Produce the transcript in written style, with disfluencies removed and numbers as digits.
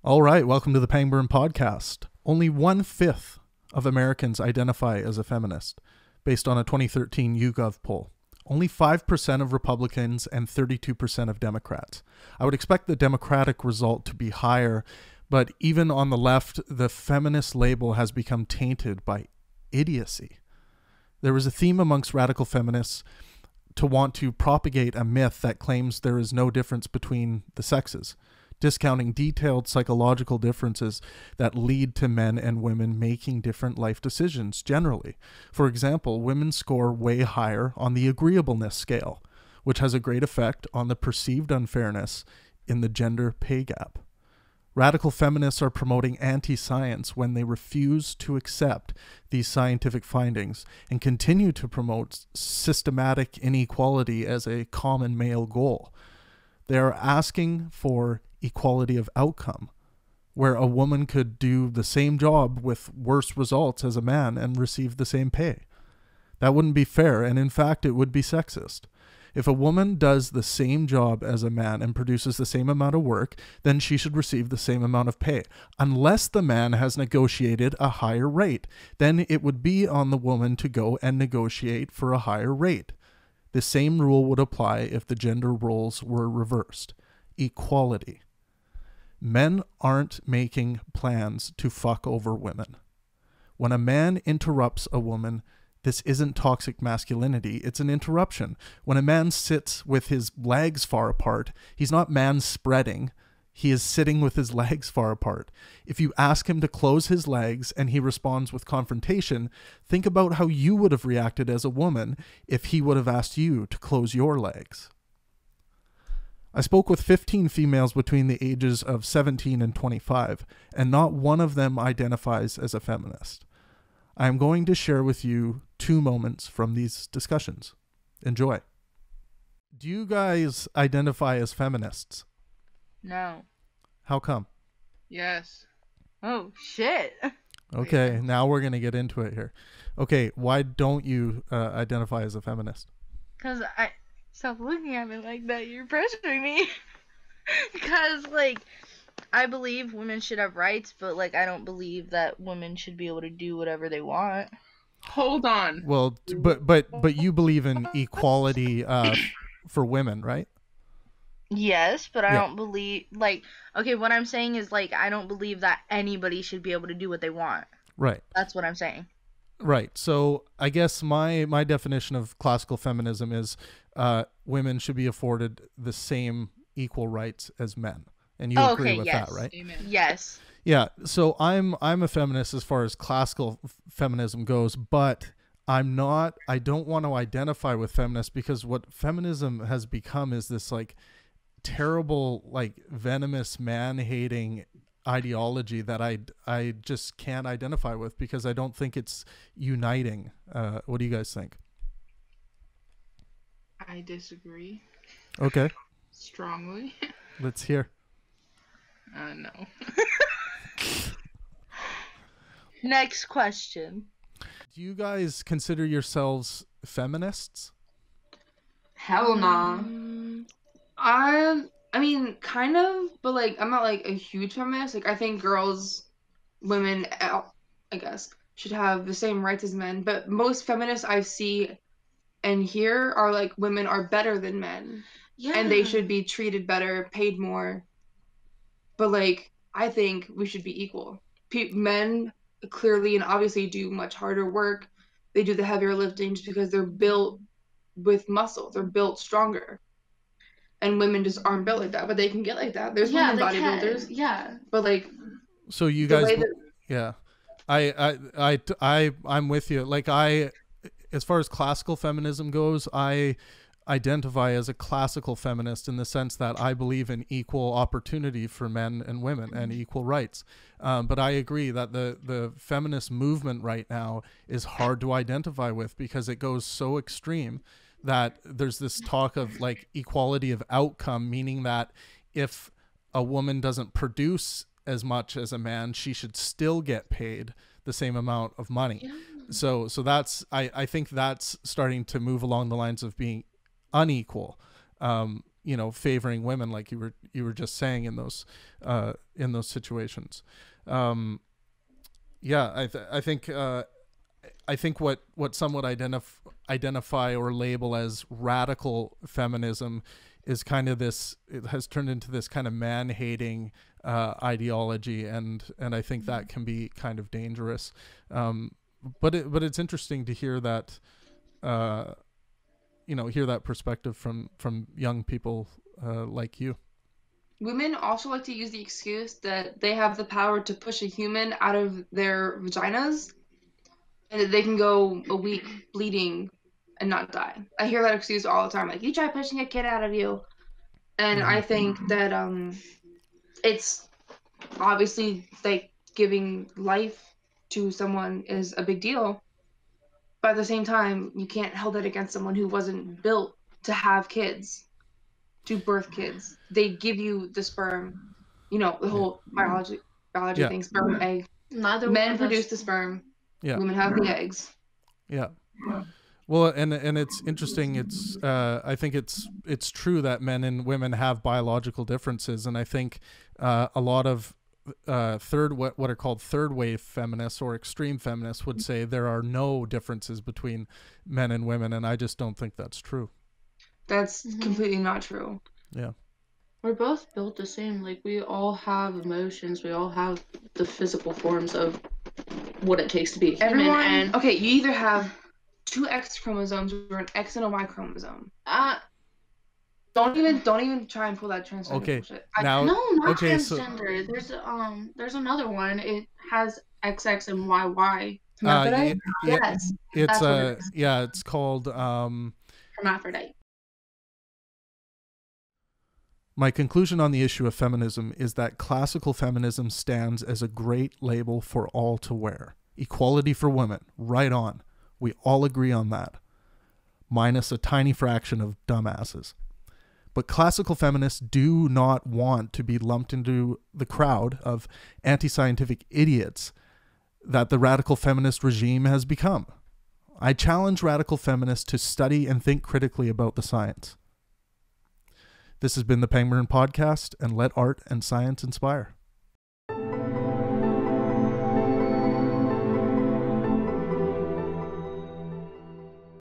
All right, welcome to the Pangburn Podcast. Only 1/5 of Americans identify as a feminist, based on a 2013 YouGov poll. Only 5% of Republicans and 32% of Democrats. I would expect the Democratic result to be higher, but even on the left, the feminist label has become tainted by idiocy. There is a theme amongst radical feminists to want to propagate a myth that claims there is no difference between the sexes, discounting detailed psychological differences that lead to men and women making different life decisions generally. For example, women score way higher on the agreeableness scale, which has a great effect on the perceived unfairness in the gender pay gap. Radical feminists are promoting anti-science when they refuse to accept these scientific findings and continue to promote systematic inequality as a common male goal. They are asking for equality of outcome, where a woman could do the same job with worse results as a man and receive the same pay. That wouldn't be fair, and in fact, it would be sexist. If a woman does the same job as a man and produces the same amount of work, then she should receive the same amount of pay, unless the man has negotiated a higher rate. Then it would be on the woman to go and negotiate for a higher rate. The same rule would apply if the gender roles were reversed. Equality. Men aren't making plans to fuck over women. When a man interrupts a woman, this isn't toxic masculinity, it's an interruption. When a man sits with his legs far apart, he's not man spreading, he is sitting with his legs far apart. If you ask him to close his legs and he responds with confrontation, think about how you would have reacted as a woman if he would have asked you to close your legs. I spoke with 15 females between the ages of 17 and 25, and not one of them identifies as a feminist. I am going to share with you 2 moments from these discussions. Enjoy. Do you guys identify as feminists? No. How come? Yes. Oh, shit. Okay, now we're going to get into it here. Okay, why don't you identify as a feminist? Because Stop looking at me like that. You're pressuring me. Because, I believe women should have rights, but, I don't believe that women should be able to do whatever they want. Hold on. Well, but you believe in equality for women, right? Yes, but I don't believe, okay, what I'm saying is, I don't believe that anybody should be able to do what they want. Right. That's what I'm saying. Right. So I guess my definition of classical feminism is women should be afforded the same equal rights as men. And you agree with that, right? Amen. Yes. Yeah. So I'm a feminist as far as classical feminism goes, but I don't want to identify with feminists because what feminism has become is this terrible, venomous man-hating ideology that I just can't identify with because I don't think it's uniting. What do you guys think? I disagree. Okay. Strongly. Let's hear. No. Next question. Do you guys consider yourselves feminists? Hell nah. I mean, kind of, but I'm not a huge feminist. I think women, I guess, should have the same rights as men. But most feminists I see and hear are women are better than men. Yeah. And they should be treated better, paid more. But I think we should be equal. Men clearly and obviously do much harder work. They do the heavier lifting just because they're built with muscle. They're built stronger. And women just aren't built like that, but they can get like that. There's women bodybuilders. Yeah. But so you guys, yeah, I'm with you. As far as classical feminism goes, I identify as a classical feminist in the sense that I believe in equal opportunity for men and women and equal rights. But I agree that the feminist movement right now is hard to identify with because it goes so extreme that there's this talk of equality of outcome, meaning that if a woman doesn't produce as much as a man, she should still get paid the same amount of money. Yeah. So that's, I think that's starting to move along the lines of being unequal. favoring women, like you were just saying in those situations. I think what some would identify or label as radical feminism is kind of this. It has turned into this kind of man-hating ideology, and I think that can be kind of dangerous. But it's interesting to hear that. Hear that perspective from young people like you. Women also like to use the excuse that they have the power to push a human out of their vaginas, and that they can go a week bleeding and not die. I hear that excuse all the time, like, you try pushing a kid out of you. And I think that it's obviously, like, giving life to someone is a big deal. But at the same time, you can't hold that against someone who wasn't built to have kids, to birth kids. They give you the sperm, the whole biology thing, sperm, egg. Men produce the sperm. Yeah. Women have the eggs. Yeah. Well, and it's interesting. It's I think it's true that men and women have biological differences, and I think a lot of what are called third wave feminists or extreme feminists would say there are no differences between men and women, and I just don't think that's true. That's completely not true. Yeah. We're both built the same. Like, we all have emotions. We all have the physical forms of what it takes to be human. Okay, you either have two X chromosomes or an X and a Y chromosome. Don't even try and pull that transgender bullshit. Not transgender. There's another one. It has XX and YY. Hermaphrodite? Yes. It's called hermaphrodite. My conclusion on the issue of feminism is that classical feminism stands as a great label for all to wear. Equality for women, right on. We all agree on that. Minus a tiny fraction of dumbasses. But classical feminists do not want to be lumped into the crowd of anti-scientific idiots that the radical feminist regime has become. I challenge radical feminists to study and think critically about the science. This has been the Pangburn Podcast, and let art and science inspire.